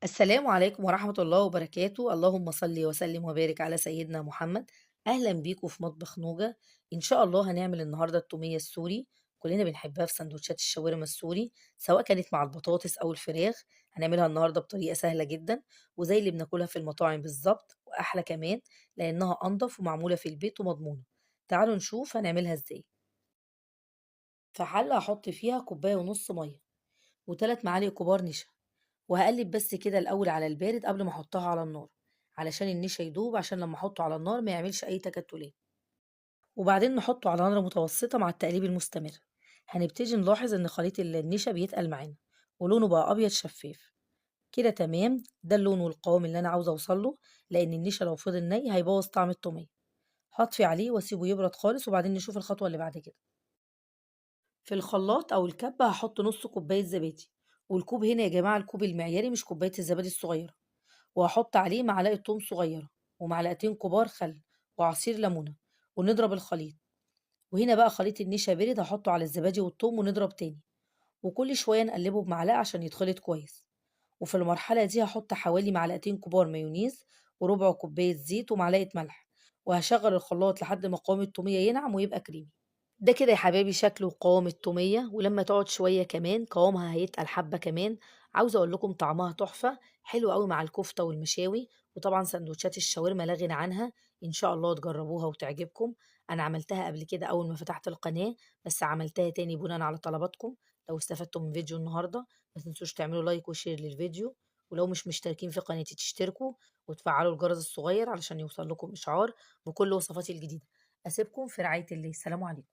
السلام عليكم ورحمة الله وبركاته، اللهم صل وسلم وبارك على سيدنا محمد. أهلا بيكم في مطبخ نوجة. إن شاء الله هنعمل النهاردة التومية السوري. كلنا بنحبها في سندوتشات الشاورما السوري، سواء كانت مع البطاطس أو الفراخ. هنعملها النهاردة بطريقة سهلة جدا، وزي اللي بناكلها في المطاعم بالظبط وأحلى كمان، لأنها أنضف ومعمولة في البيت ومضمونة. تعالوا نشوف هنعملها إزاي. في حلة هحط فيها كوباية ونص مية وثلاث معالق كبار نشا، وهقلب بس كده الأول على البارد قبل ما أحطها على النار، علشان النشا يدوب، عشان لما أحطه على النار ما يعملش أي تكتلات. وبعدين نحطه على نار متوسطة مع التقليب المستمر. هنبتدي نلاحظ إن خليط النشا بيتقل معانا ولونه بقى أبيض شفاف. كده تمام، ده اللون والقوام اللي أنا عاوزة أوصله، لأن النشا لو فضل ني هيبوظ طعم التومية. هطفي عليه وأسيبه يبرد خالص، وبعدين نشوف الخطوة اللي بعد كده. في الخلاط أو الكبة هحط نص كوباية زبادي، والكوب هنا يا جماعة الكوب المعياري مش كوباية الزبادي الصغيرة. وهاحط عليه معلقة توم صغيرة ومعلقتين كبار خل وعصير ليمونة، ونضرب الخليط. وهنا بقى خليط النشا بارد هاحطه على الزبادي والثوم ونضرب تاني، وكل شوية نقلبه بمعلقة عشان يتخلط كويس. وفي المرحلة دي هاحط حوالي معلقتين كبار مايونيز وربع كوباية زيت ومعلقة ملح، وهشغل الخلاط لحد ما قوام التومية ينعم ويبقى كريمي. ده كده يا حبايبي شكل وقوام التومية، ولما تقعد شوية كمان قوامها هيتقل حبة كمان. عاوزة اقول لكم طعمها تحفة، حلو قوي مع الكفتة والمشاوي. وطبعا سندوتشات الشاورما لا غنى عنها. ان شاء الله تجربوها وتعجبكم. انا عملتها قبل كده اول ما فتحت القناة، بس عملتها تاني بناء على طلباتكم. لو استفدتم من فيديو النهاردة ما تنسوش تعملوا لايك وشير للفيديو، ولو مش مشتركين في قناتي تشتركوا وتفعلوا الجرس الصغير علشان يوصل لكم اشعار بكل وصفاتي الجديدة. اسيبكم في رعاية الله، السلام عليكم.